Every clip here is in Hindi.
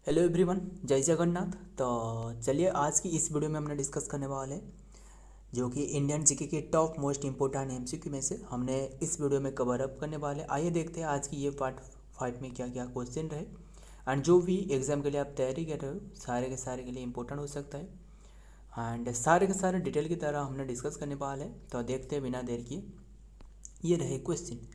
हेलो एवरीवन, जय जगन्नाथ। तो चलिए आज की इस वीडियो में हमने डिस्कस करने वाले जो कि इंडियन जीके के टॉप मोस्ट इंपोर्टेंट एमसीक्यू में से हमने इस वीडियो में कवर अप करने वाले। आइए देखते हैं आज की ये पार्ट 5 में क्या क्या क्वेश्चन रहे एंड जो भी एग्ज़ाम के लिए आप तैयारी कर रहे हो सारे के सारे के लिए इंपॉर्टेंट हो सकता है एंड सारे के सारे डिटेल की तरह हमने डिस्कस करने वाले हैं। तो देखते हैं बिना देर किए। ये रहे question,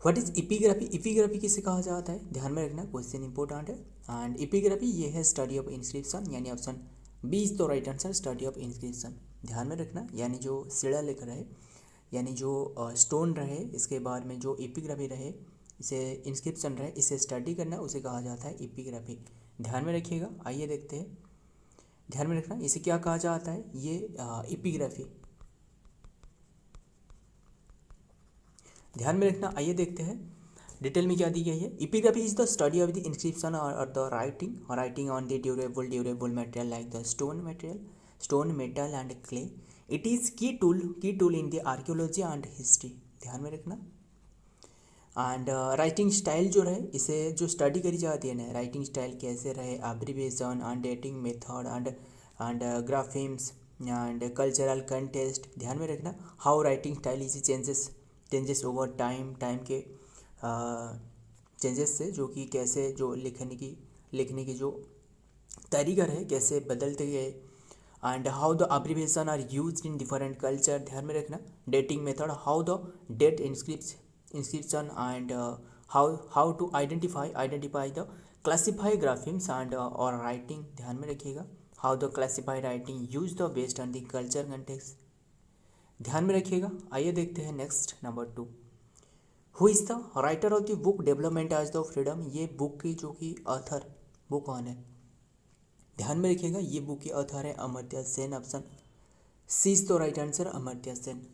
what is epigraphy. Epigraphy किसे कहा जाता है, ध्यान में रखना, क्वेश्चन इंपॉर्टेंट है। एंड इपिग्राफी ये है स्टडी ऑफ इंस्क्रिप्शन, यानी ऑप्शन बी इज तो right answer, study of inscription. ध्यान में रखना, यानी जो शिलालेख रहे, यानी जो स्टोन रहे, इसके बाद में जो इपिग्राफी रहे, इसे इंस्क्रिप्शन रहे, इसे स्टडी करना उसे कहा जाता है इपिग्राफी। ध्यान में रखिएगा। आइए देखते हैं, ध्यान में रखना इसे क्या कहा जाता है, ये इपिग्राफी। ध्यान में रखना। आइए देखते हैं डिटेल में क्या दी गई है। Epigraphy is the study of the inscription और the writing on the durable material like the stone metal and clay. It is key tool in the archaeology and history. ध्यान में रखना। एंड राइटिंग स्टाइल जो रहे, इसे जो स्टडी करी जाती है ना, राइटिंग स्टाइल कैसे रहे, abbreviation and dating method and graphemes and cultural contest. ध्यान में रखना। How writing style is changes over time के चेंजेस से, जो कि कैसे जो लिखने की जो तरीका है कैसे बदलते गए। And how the abbreviation are use in different culture. ध्यान में रखना। Dating method, how the date inscription and how to identify the classify graphemes and और राइटिंग। ध्यान में रखिएगा। How the classify writing use the based on the culture context. ध्यान में रखिएगा। आइए देखते हैं next number 2, who is the writer of the book development as the freedom. ये बुक की जो कि ऑथर वो कौन है, ध्यान में रखिएगा। ये बुक की ऑथर है Amartya Sen. Option C is the right answer, Amartya Sen.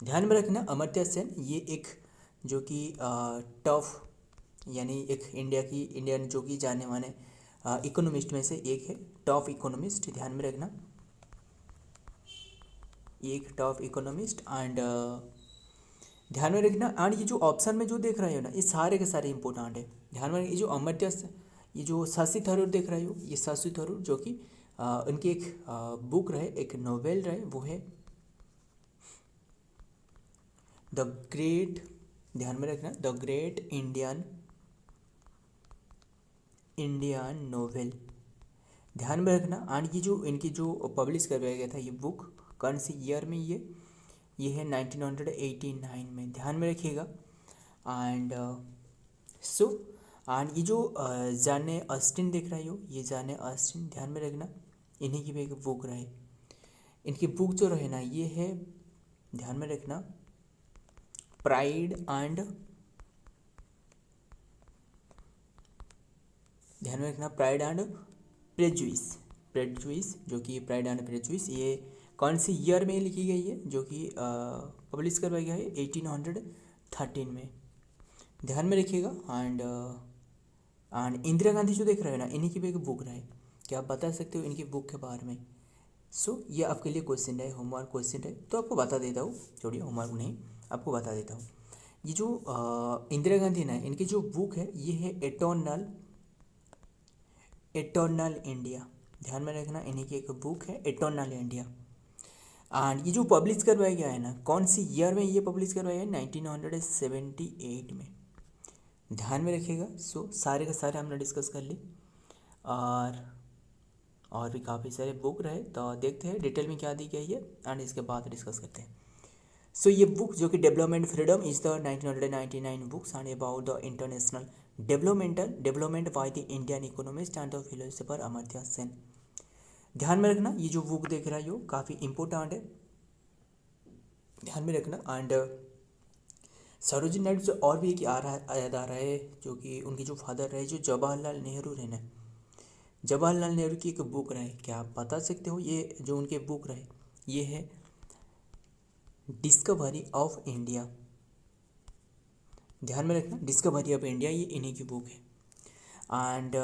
ध्यान में रखना, अमर्त्य सेन ये एक जो कि टॉप, यानी एक इंडियन जो कि जाने माने इकोनॉमिस्ट में से एक है, टॉप इकोनॉमिस्ट। ध्यान में रखना, एक टॉप इकोनॉमिस्ट। एंड ध्यान में रखना। एंड ये जो ऑप्शन में जो देख रहे हो ना, ये सारे के सारे इंपॉर्टेंट है। ध्यान में, ये जो अमर्त्य, ये जो शशि थरूर देख रहे हो, ये शशि थरूर जो कि उनकी एक बुक रहे, एक नोवेल रहे, वो है द ग्रेट, ध्यान में रखना, द ग्रेट इंडियन नोवेल। ध्यान में रखना। एंड ये जो इनकी जो पब्लिश करवाया गया था ये बुक, कौन सी ईयर में, ये है 1989 में। ध्यान में रखिएगा। एंड सो एंड ये जो जाने ऑस्टिन देख रहे हो, ये जाने ऑस्टिन, ध्यान में रखना, इन्हीं की भी एक बुक रहे। इनकी बुक जो रहे ना, ये है, ध्यान में रखना, प्राइड एंड, ध्यान में रखना, प्राइड एंड प्रेजुडिस जो कि प्राइड एंड प्रेजुडिस, ये कौन सी ईयर में लिखी गई है, जो कि पब्लिश करवाया गया है 1813 में। ध्यान में रखिएगा। एंड इंदिरा गांधी जो देख रहे हो ना, इन्हीं की भी एक बुक रहे। क्या आप बता सकते हो इनकी बुक के बारे में। सो ये आपके लिए क्वेश्चन है, होमवर्क क्वेश्चन है, तो आपको बता देता हूँ, छोड़िए होमवर्क नहीं, आपको बता देता हूँ। ये जो इंदिरा गांधी ना, इनकी जो बुक है ये है एटर्नल इंडिया। ध्यान में रखना, इन्हीं की एक बुक है एटर्नल इंडिया। एंड ये जो पब्लिश करवाया गया है ना, कौन सी ईयर में ये पब्लिश करवाया है, 1978 में। ध्यान में रखिएगा। सो सारे के सारे हमने डिस्कस कर ली, और भी काफ़ी सारे बुक रहे, तो देखते हैं डिटेल में क्या दी गई है एंड इसके बाद डिस्कस करते हैं। सो ये बुक जो कि development freedom is the 1999 books and about the international development by the Indian economist and the philosopher Amartya Sen. ध्यान में रखना, ये जो बुक देख रहा है काफ़ी इंपॉर्टेंट है, ध्यान में रखना। एंड सरोजिनी नायडू से और भी एक याद आ रहा है, जो कि उनके जो फादर रहे, जो जवाहरलाल नेहरू रहे ना, जवाहरलाल नेहरू की एक बुक रहे। क्या आप बता सकते हो ये जो उनके बुक रहे, ये है डिस्कवरी ऑफ इंडिया। ध्यान में रखना, डिस्कवरी ऑफ इंडिया, ये इन्हीं की बुक है। एंड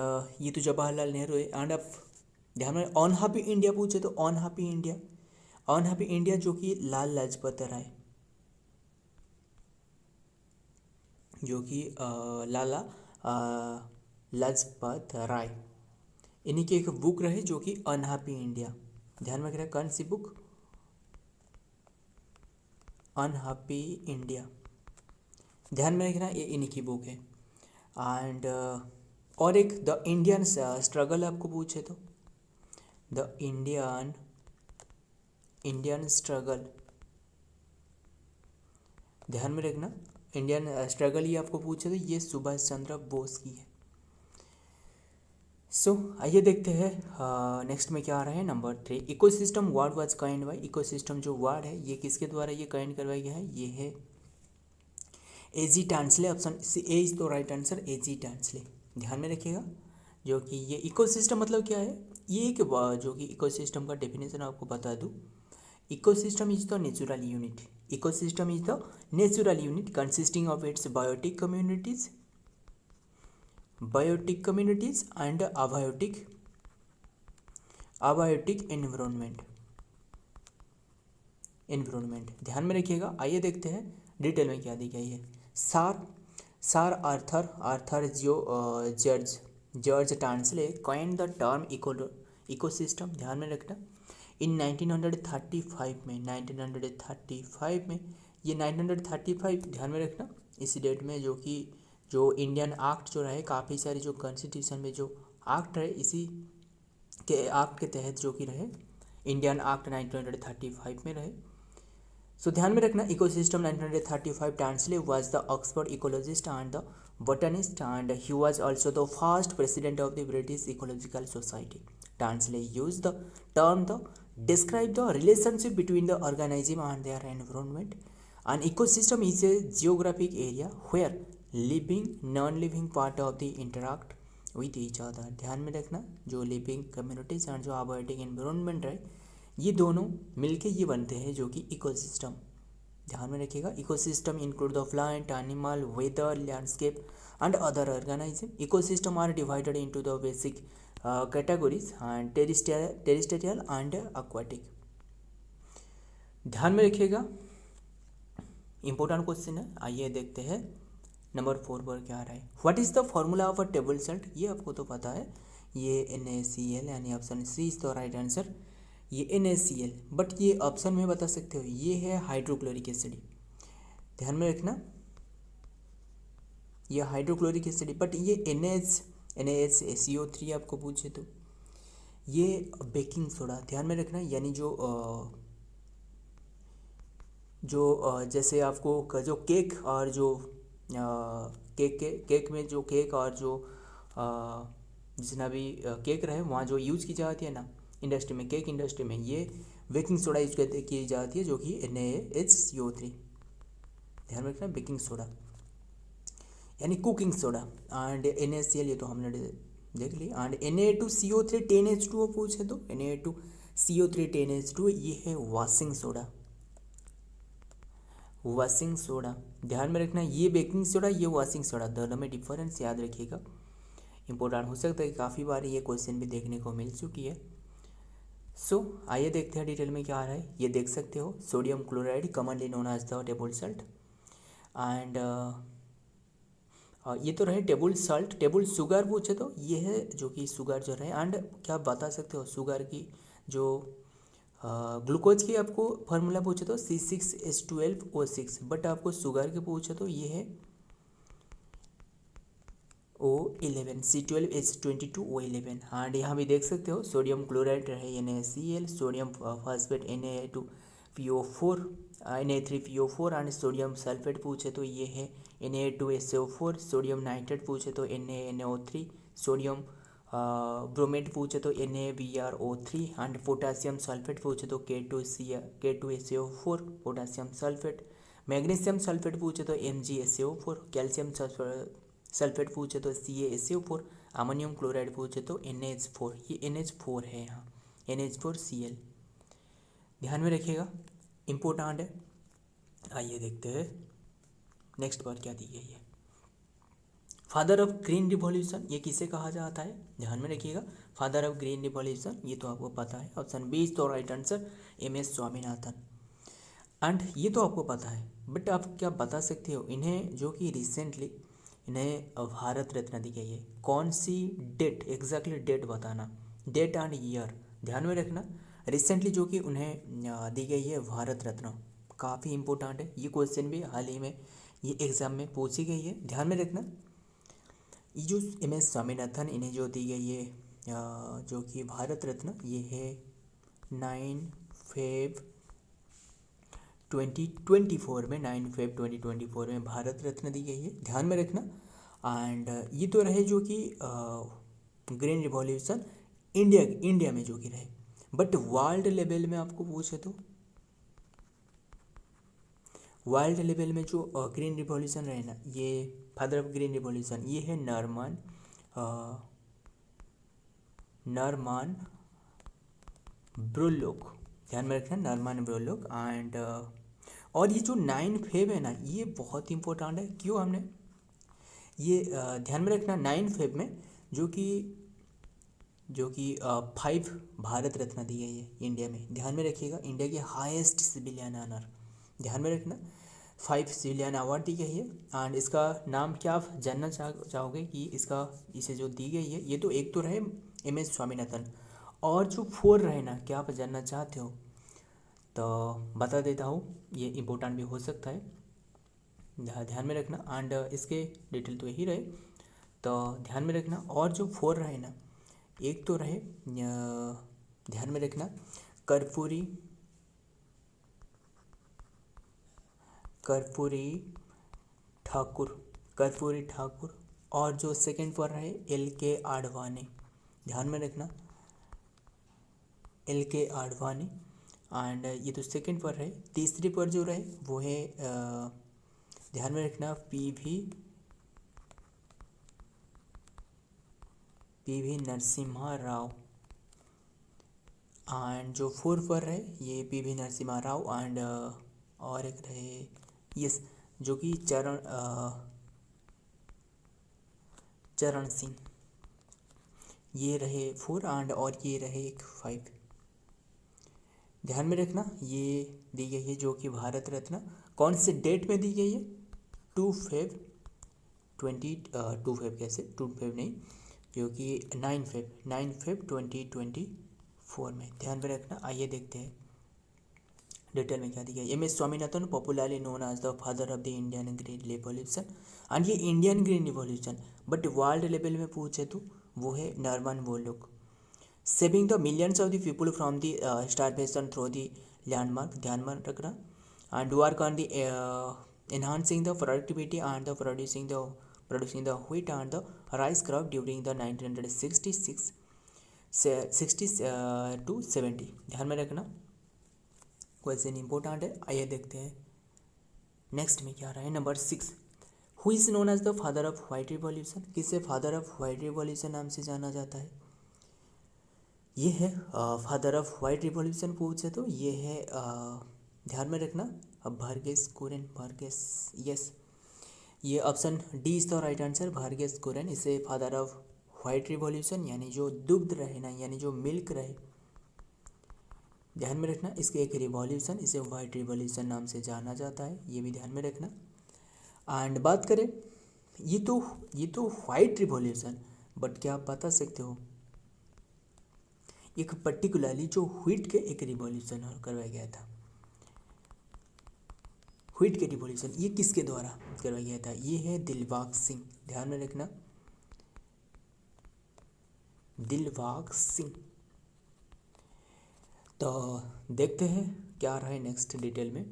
ये तो जवाहरलाल नेहरू है। एंड अब ध्यान में, ऑन हैप्पी इंडिया पूछे तो ऑन हैप्पी इंडिया जो कि लाल लाजपत राय, जो कि लाला लाजपत राय, इन्हीं की एक बुक रहे जो कि अनहैप्पी इंडिया। ध्यान में रखना, कौन सी बुक? Unhappy India. ध्यान में रखना, ये इन्हीं की बुक है। एंड और एक द इंडियन स्ट्रगल आपको पूछे तो द इंडियन स्ट्रगल, ध्यान में रखना, इंडियन स्ट्रगल ये आपको पूछे तो ये सुभाष चंद्र बोस की है। सो आइए देखते हैं नेक्स्ट में क्या आ रहा है। Number 3, ecosystem word was coined by. Ecosystem जो वर्ड है ये किसके द्वारा ये काइंड करवाया गया है? ये है एजी टांसले। ऑप्शन ए इज तो राइट आंसर, एजी टांसले। ध्यान में रखिएगा, जो कि ये इकोसिस्टम मतलब क्या है, ये एक जो कि इकोसिस्टम का डेफिनेशन आपको बता दूँ। Ecosystem is the natural unit, ecosystem is the natural unit consisting of its biotic communities and abiotic environment. ध्यान में रखिएगा। आइए देखते हैं डिटेल में क्या दी गई है। सार Arthur George Tansley coined the term ecosystem. ध्यान में रखना, इन 1935 में, 1935 में, ये 1935 ध्यान में रखना इस डेट में, जो इंडियन एक्ट जो रहे, काफ़ी सारी जो कॉन्स्टिट्यूशन में जो एक्ट रहे, इसी के एक्ट के तहत जो कि रहे, इंडियन एक्ट 1935 में रहे। सो ध्यान में रखना, ecosystem 1935 Tansley was the Oxford ecologist and the botanist and he was also the first president of the British Ecological Society. Tansley used the term to describe the relationship between the organism and their environment. An ecosystem is a geographic area where living non-living part of the interact with each other. ध्यान में रखना, जो लिविंग कम्युनिटीज एंड जो अबायोटिक एनवायरनमेंट है, ये दोनों मिलके ये बनते हैं जो कि इकोसिस्टम। ध्यान में रखिएगा, ecosystem include the plant, animal, weather, landscape and other organism. Ecosystem are divided into the basic categories and terrestrial and aquatic. ध्यान में रखिएगा, इंपॉर्टेंट क्वेश्चन है। आइए देखते हैं नंबर 4 पर क्या आ रहा है। What is the formula of a table salt? ये आपको तो पता है, ये NaCl, यानी option C is the right answer, ये NaCl। बट ये ऑप्शन में बता सकते हो, ये है हाइड्रोक्लोरिक एसिड। ध्यान में रखना, ये हाइड्रोक्लोरिक एसिड, बट ये NaHCO3 आपको पूछे तो ये बेकिंग सोडा। ध्यान में रखना, यानी जैसे आपको जो केक और जो केक में जो केक और जो जितना भी केक रहे वहाँ जो यूज़ की जाती है ना इंडस्ट्री में, केक इंडस्ट्री में, ये बेकिंग सोडा यूज की जाती है, जो कि NaHCO3। ध्यान में रखना, बेकिंग सोडा यानी कुकिंग सोडा। एंड NaCl ये तो हमने देख ली। एंड Na2CO3 10H2O पूछे तो Na2CO3 10H2O ये है वॉशिंग सोडा। ध्यान में रखना, ये बेकिंग सोडा, ये वॉशिंग सोडा, दोनों में डिफरेंस याद रखिएगा, इंपॉर्टेंट हो सकता है कि काफ़ी बार ये क्वेश्चन भी देखने को मिल चुकी है। सो आइए देखते हैं डिटेल में क्या आ रहा है। ये देख सकते हो, sodium chloride commonly known as the table salt. And ये तो रहे टेबल सॉल्ट। टेबल शुगर पूछे तो ये है जो कि शुगर जो रहे। एंड क्या बता सकते हो शुगर की जो ग्लूकोज की आपको फार्मूला पूछे तो C6H12O6, बट आपको शुगर के पूछे तो ये है O11 C12H22O11। एंड यहाँ भी देख सकते हो सोडियम क्लोराइड रहे NaCl, sodium phosphate Na2PO4, Na3PO4 and sodium sulphate पूछे तो ये है Na2SO4, सोडियम नाइट्रेट पूछे तो NaNO3, सोडियम ब्रोमेट पूछे तो NaBrO3 एंड पोटासियम सल्फेट पूछे तो K2SO4 potassium sulphate, magnesium sulphate पूछे तो MgSO4, कैल्शियम सल्फेट पूछे तो CaSO4, अमोनियम क्लोराइड पूछे तो NH4, ये NH4 है यहाँ, NH4Cl। ध्यान में रखिएगा, इम्पोर्टेंट है। आइए देखते हैं नेक्स्ट बार क्या दी गई है। फादर ऑफ ग्रीन रिवॉल्यूशन, ये किसे कहा जाता है? ध्यान में रखिएगा, फादर ऑफ ग्रीन रिवॉल्यूशन ये तो आपको पता है, ऑप्शन बी इज तो right answer, MS Swaminathan. And ये तो आपको पता है, बट आप क्या बता सकते हो इन्हें, जो कि रिसेंटली इन्हें भारत रत्न दी गई है, कौन सी डेट, एग्जैक्टली डेट बताना। डेट एंड ईयर ध्यान में रखना। रिसेंटली जो कि उन्हें दी गई है भारत रत्न, काफ़ी इंपॉर्टेंट है ये क्वेश्चन भी, हाल ही में ये एग्ज़ाम में पूछी गई है, ध्यान में रखना। ये जो एम एस स्वामीनाथन इन्हें जो दी गई है जो कि भारत रत्न, ये है 9 फेब 2024 में, 9 फेब 2024 में भारत रत्न दी गई है, ध्यान में रखना। एंड ये तो रहे जो कि ग्रीन रिवॉल्यूशन इंडिया में जो कि रहे, बट वर्ल्ड लेवल में आपको पूछे तो वर्ल्ड लेवल में जो ग्रीन रिवॉल्यूशन रहे ना, ये फादर ऑफ ग्रीन रिवॉल्यूशन ये है नॉर्मन ब्रोलोक, ध्यान में रखना नॉर्मन ब्रोलोक। एंड और ये जो 9 फेब है ना, ये बहुत इंपॉर्टेंट है। क्यों हमने ये ध्यान में रखना, 9 फेब में जो कि 5 भारत रत्न दी गई है इंडिया में, ध्यान में रखिएगा। इंडिया की हाईएस्ट सिविलियन ऑनर, ध्यान में रखना 5 सिविलियन अवार्ड दी गई है। एंड इसका नाम क्या आप जानना चाहोगे कि इसे जो दी गई है, ये तो एक तो रहे एम एस स्वामीनाथन, और जो 4 रहे ना, क्या आप जानना चाहते हो तो बता देता हूँ, ये इम्पोर्टेंट भी हो सकता है, ध्यान में रखना। एंड इसके डिटेल तो यही रहे, तो ध्यान में रखना। और जो 4 रहे ना, एक तो रहे ध्यान में रखना कर्पूरी ठाकुर, और जो सेकंड पर रहे LK आडवाणी, ध्यान में रखना LK आडवाणी। एंड ये तो सेकंड पर रहे। तीसरी पर जो रहे वो है ध्यान में रखना PV नरसिम्हा राव। एंड जो 4 पर रहे ये PV नरसिम्हा राव। एंड और एक रहे यस जो कि चरण सिंह, ये रहे 4। एंड और ये रहे एक 5, ध्यान में रखना। ये दी गई है जो कि भारत रत्न कौन से डेट में दी गई है, 2 फेब 2 फेब कैसे 2 फेब नहीं, जो कि 9 फेब 2024 में, ध्यान में रखना। आइए देखते हैं डिटेल में क्या दी गई। M S Swaminathan popularly known as the father of the Indian green revolution, and ये Indian green revolution, but world level में पूछे तो वो है Norman Borlaug. Saving the millions of the people from the starvation through the landmark, ध्यान में रखना। And work on the enhancing the productivity and the producing the wheat and the rice crop during the 1966 60 to 70, ध्यान में रखना। क्वेश्चन इंपॉर्टेंट है, आइए देखते हैं नेक्स्ट में क्या रहा है। Number 6, who is known as the father of white revolution, किसे फादर ऑफ व्हाइट रिवॉल्यूशन नाम से जाना जाता है। ये है फादर ऑफ व्हाइट रिवॉल्यूशन पूछे तो ये है ध्यान में रखना भार्गेस कुरियन, यस, ये option D is the right answer, Verghese Kurien. इसे फादर ऑफ व्हाइट रिवॉल्यूशन यानी जो दुग्ध रहे ना, यानी जो मिल्क रहे, ध्यान में रखना। इसके एक रिवॉल्यूशन, इसे व्हाइट रिवॉल्यूशन नाम से जाना जाता है, ये भी ध्यान में रखना। एंड बात करें ये तो व्हाइट रिवॉल्यूशन, बट क्या आप बता सकते हो एक पर्टिकुलरली जो व्हीट के एक रिवॉल्यूशन करवाया गया था, व्हीट के रिवॉल्यूशन ये किसके द्वारा करवाया गया था, ये है दिलबाग सिंह, ध्यान में रखना दिलबाग सिंह। तो देखते हैं क्या रहा है नेक्स्ट डिटेल में।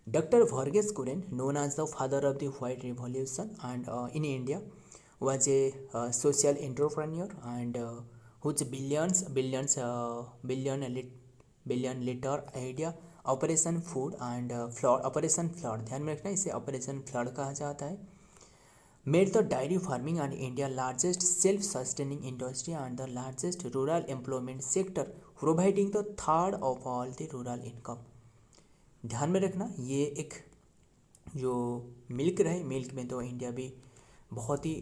Doctor Verghese Kurien known as the father of the white revolution and in India was a social entrepreneur and whose billion liter idea operation food and flood, operation flood, ध्यान में रखना इसे ऑपरेशन फ्लड कहा जाता है, made the dairy farming and India largest self sustaining industry and the largest rural employment sector providing the third of all the rural income. ध्यान में रखना ये एक जो मिल्क रहे, मिल्क में तो इंडिया भी बहुत ही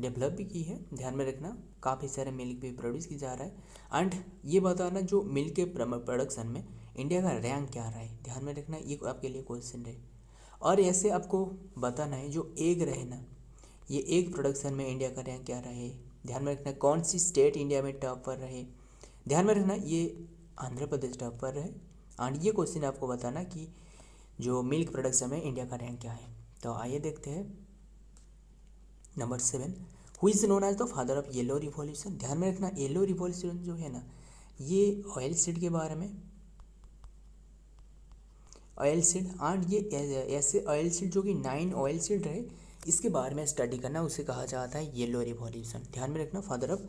डेवलप भी की है, ध्यान में रखना काफ़ी सारे मिल्क भी प्रोड्यूस की जा रहा है। एंड ये बताना जो मिल्क के प्रोडक्शन में इंडिया का रैंक क्या रहा है, ध्यान में रखना ये आपके लिए क्वेश्चन है। और ऐसे आपको बताना है जो एग रहे ना, ये एग प्रोडक्शन में इंडिया का रैंक क्या रहा है, ध्यान में रखना कौन सी स्टेट इंडिया में टॉप पर रहे, ध्यान में रखना ये आंध्र प्रदेश टॉप पर रहे। एंड ये क्वेश्चन आपको बताना कि जो मिल्क प्रोडक्शन में इंडिया का रैंक क्या है। तो आइए देखते हैं number 7, who is known as the father of yellow revolution. ध्यान में रखना येलो रिवॉल्यूशन जो है ना, ये ऑयल सीड के बारे में, ऑयल सीड एंड ये ऐसे ऑयल सीड जो कि 9 ऑयल सीड रहे, इसके बारे में स्टडी करना, उसे कहा जाता है येलो रिवॉल्यूशन। ध्यान में रखना फादर ऑफ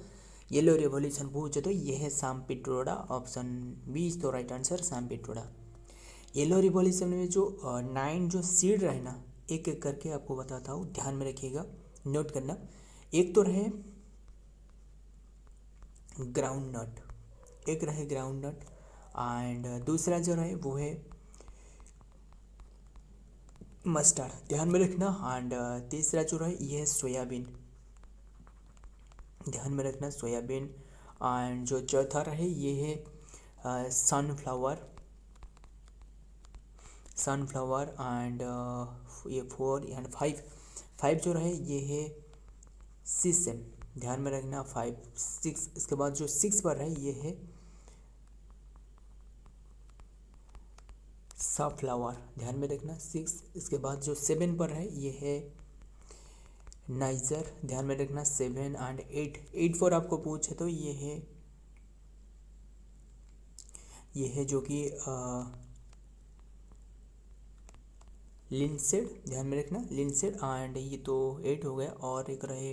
येलो रिवॉल्यूशन पूछे तो ये है Sam Pitroda, option B is the right answer, Sam Pitroda. Yellow revolution में जो 9 जो सीड रहे ना, एक एक करके आपको बताता हूँ, ध्यान में रखिएगा, नोट करना। एक तो रहे ग्राउंड नट, एक रहे ग्राउंड नट, एंड दूसरा जो रहे वो है मस्टर्ड, ध्यान में रखना। एंड तीसरा जो रहे ये है सोयाबीन, ध्यान में रखना सोयाबीन। एंड जो चौथा रहे ये है सनफ्लावर, सनफ्लावर। एंड ये 4 एंड 5 जो रहे ये है सीसम, ध्यान में रखना 5 6। इसके बाद जो 6 पर है ये है सनफ्लावर, ध्यान में रखना 6। इसके बाद जो 7 पर है ये है नाइजर, ध्यान में रखना 7। एंड 8 पर आपको पूछे तो ये है जो कि लिंसेड, ध्यान में रखना लिंसेड। एंड ये तो 8 हो गया, और एक रहे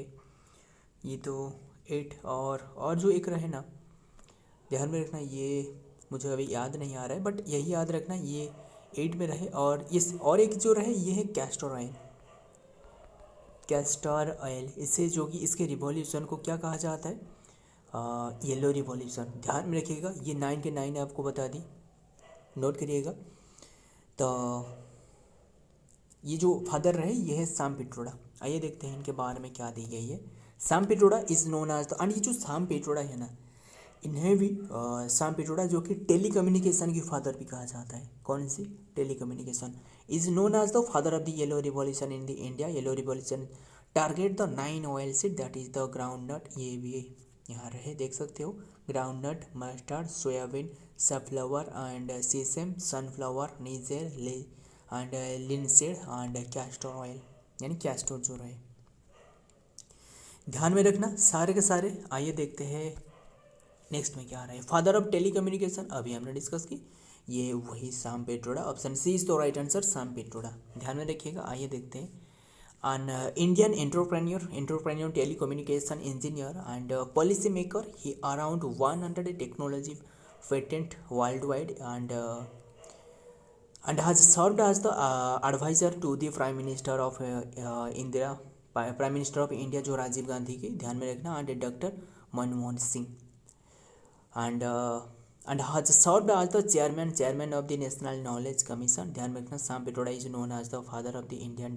ये तो 8, और जो एक रहे ना, ध्यान में रखना ये मुझे अभी याद नहीं आ रहा है, बट यही याद रखना ये 8 में रहे। और इस और एक जो रहे ये है कैस्टर ऑयल, कैस्टर ऑयल, इसे जो कि इसके रिवॉल्यूशन को क्या कहा जाता है, येलो रिवॉल्यूशन। ध्यान में रखिएगा ये 9 के 9 आपको बता दी, नोट करिएगा। तो ये जो फादर रहे ये है सैम पिट्रोडा। आइए देखते हैं इनके बारे में क्या दी गई है। Sam Pitroda is known as the, and ये जो सैम पिट्रोडा है ना, इन्हें भी सैम पिट्रोडा जो कि टेली कम्युनिकेशन की फादर भी कहा जाता है। कौन सी, telecommunication. Is known as the father of the yellow revolution in the India. Yellow revolution target the 9 oil seed that is the groundnut, ये भी यहाँ रहे देख सकते हो, groundnut, mustard, soybean, sunflower and sesame, sunflower, niger and linseed and castor oil, यानी कैस्टर जो रहे। ध्यान में रखना सारे के सारे। आइए देखते हैं नेक्स्ट में क्या आ रहा है। फादर ऑफ टेली कम्युनिकेशन अभी हमने डिस्कस की, ये वही Sam Pitroda, option C is the right answer, Sam Pitroda. ध्यान में रखिएगा। आइए देखते हैं an Indian entrepreneur, telecommunication engineer and policy maker. He around 100 technology patent worldwide and has served as the advisor to the Prime Minister of India, Prime Minister of India जो राजीव गांधी के, ध्यान में रखना, and doctor Manmohan Singh, and has served as the chairman of the National Knowledge Commission. ध्यान में रखना Sam Pitroda is known as the father of the Indian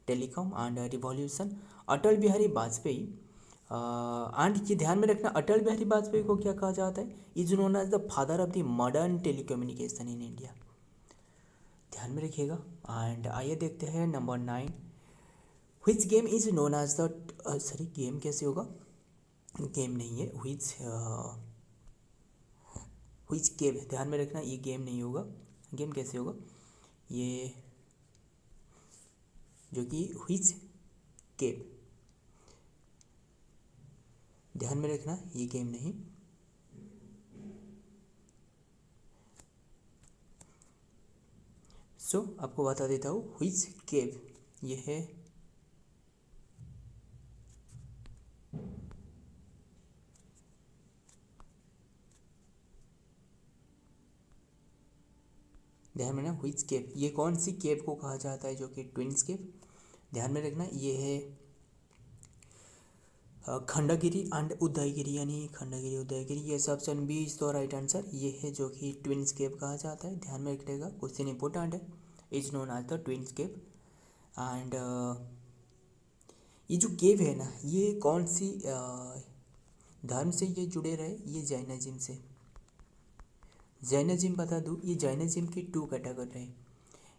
telecom and revolution. Atal Bihari Vajpayee and ये ध्यान में रखना अटल बिहारी वाजपेयी को क्या कहा जाता है, is known as the father of the modern telecommunication in India. ध्यान में रखिएगा। एंड आइए देखते हैं number 9, which game is known as the, sorry game कैसे होगा, गेम नहीं है, व्हिच केव, ध्यान में रखना ये गेम नहीं होगा, गेम कैसे होगा, ये जो कि व्हिच केव, ध्यान में रखना ये गेम नहीं। सो आपको बता देता हूँ व्हिच केव, ये है ध्यान में रखना व्हिच केव, ये कौन सी केव को कहा जाता है, जो कि ट्विंस केव। ध्यान में रखना ये है खंडगिरी एंड उदयगिरी, यानी खंडगिरी उदयगिरी, ये option B is the right answer, ये है जो कि ट्विंस केव कहा जाता है। ध्यान में रखिएगा, क्वेश्चन इंपॉर्टेंट है, is known as the twins cave. And ये जो केव है ना, ये कौन सी धर्म से ये जुड़े रहे, ये जैनिज्म से। जैनिज्म बता दूँ, ये जैनिज्म की 2 कैटेगरी है,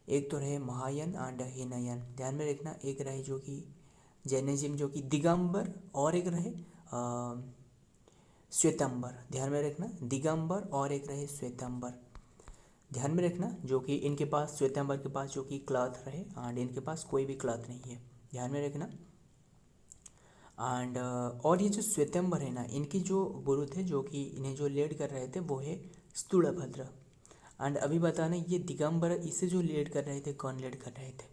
एक तो रहे महायान एंड हीनयान। ध्यान में रखना एक रहे जो कि जैनिज्म जो कि दिगंबर, और एक रहे श्वेतांबर, ध्यान में रखना, दिगंबर और एक रहे श्वेतांबर, ध्यान में रखना, जो कि इनके पास श्वेतांबर के पास जो कि क्लॉथ रहे एंड इनके पास कोई भी क्लॉथ नहीं है, ध्यान में रखना। एंड और ये जो श्वेतांबर है ना, इनकी जो गुरु थे जो कि इन्हें जो लीड कर रहे थे वो है स्थूलभद्र। एंड अभी बताना ये दिगंबर इसे जो लीड कर रहे थे, कौन लीड कर रहे थे,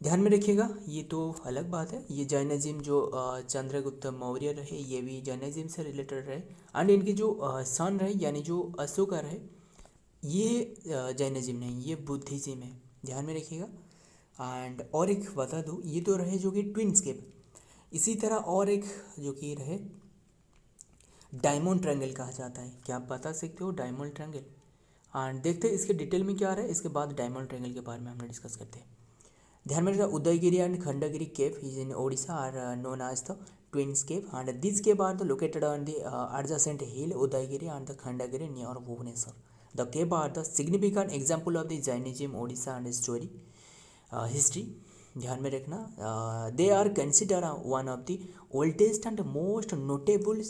ध्यान में रखिएगा। ये तो अलग बात है। ये जैनिज्म जो चंद्रगुप्त मौर्य रहे, ये भी जैनिज्म से रिलेटेड रहे। एंड इनके जो सन रहे यानी जो अशोका रहे, ये जैनिज्म नहीं, ये बुद्धिज्म है, ध्यान में रखिएगा। एंड और एक बता दूँ, ये तो रहे जो कि ट्विन स्केप। इसी तरह और एक जो कि रहे डायमंड ट्रायंगल कहा जाता है, क्या आप बता सकते हो डायमंड ट्रायंगल? एंड देखते हैं इसके डिटेल में क्या आ रहा है, इसके बाद डायमंड ट्रायंगल के बारे में हम डिस्कस करते हैं। ध्यान में रखना, Udayagiri and Khandagiri cave is in Odisha are known as the twins cave and this cave are the located on the adjacent hill Udayagiri and the Khandagiri near Bhubaneswar. The cave are the significant example of the Jainism Odisha and story history. ध्यान में रखना, they are consider one of the oldest and most notable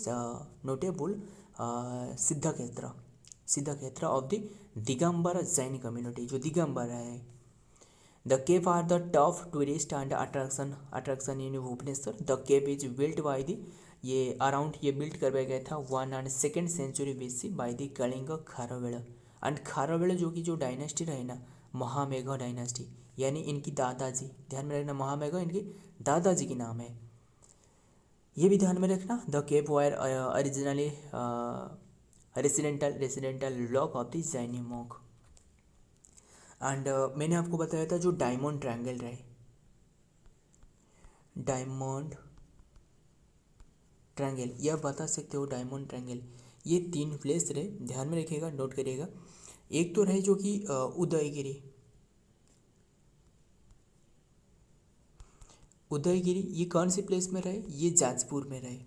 Siddhakshetra of the Digambar Jain community, जो दिगंबर है। The cave are the top tourist and attraction in Bhubaneswar. The cave is built by the ये अराउंड ये बिल्ड करवाया गया था 1 and 2nd century BC by the Kalinga Kharavela. And Kharavela जो कि जो डायनेस्टी रहे ना, महामेघ डायनेस्टी, यानी इनकी दादाजी, ध्यान में रखना, महामेघ इनकी दादाजी की नाम है, ये भी ध्यान में रखना। The cave were originally residential block of the Jaini monk. And मैंने आपको बताया था जो डायमंड ट्रायंगल रहे, डायमंड ट्रायंगल, ये आप बता सकते हो डायमंड ट्रायंगल, ये 3 प्लेस रहे, ध्यान में रखिएगा, नोट करिएगा। एक तो रहे जो कि उदयगिरी, ये कौन सी प्लेस में रहे, ये जाजपुर में रहे,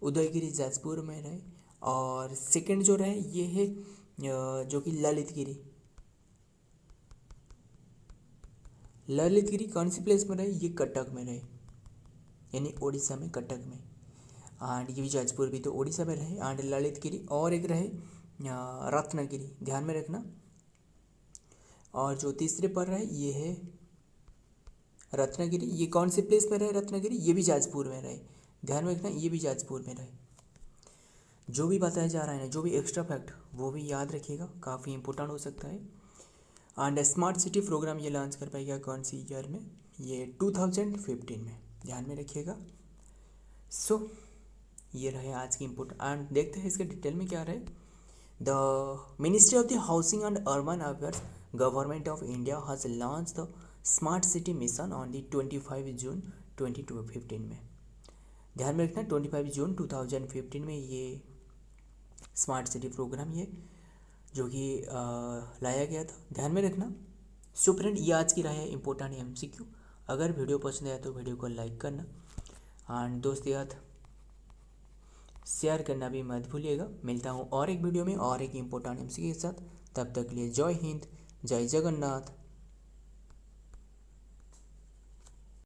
उदयगिरी जाजपुर में रहे। और सेकंड जो रहे ये है जो कि ललितगिरी कौन सी प्लेस में रहे, ये कटक में रहे, यानी ओडिशा में, कटक में। एंड ये भी जाजपुर भी तो ओडिशा में रहे। एंड ललितगिरी और एक रहे रत्नगिरी, ध्यान में रखना। और जो तीसरे पर रहे ये है रत्नगिरी, ये कौन सी प्लेस में रहे रत्नगिरी, ये भी जाजपुर में रहे, ध्यान में रखना, ये भी जाजपुर में रहे। जो भी बताया जा रहा है ना, जो भी एक्स्ट्रा फैक्ट वो भी याद रखिएगा, काफ़ी इंपॉर्टेंट हो सकता है। एंड स्मार्ट सिटी प्रोग्राम ये लॉन्च कर पाएगा कौन सी ईयर में, ये 2015 में, ध्यान में रखिएगा। सो ये रहे आज की इम्पोर्टेंट। एंड देखते हैं इसके डिटेल में क्या रहे। The ministry of the housing and urban affairs government of India has launch the smart city mission on the 25 जून 2015 में, ध्यान में रखना, 25 जून 2015 में ये स्मार्ट सिटी प्रोग्राम ये जो कि लाया गया था, ध्यान में रखना। सो फ्रेंड, ये आज की रहा इंपॉर्टेंट MCQ। अगर वीडियो पसंद आया तो वीडियो को लाइक करना एंड दोस्त याद शेयर करना भी मत भूलिएगा। मिलता हूँ और एक वीडियो में और एक इम्पोर्टेंट MCQ के साथ, तब तक के लिए जय हिंद, जय जगन्नाथ।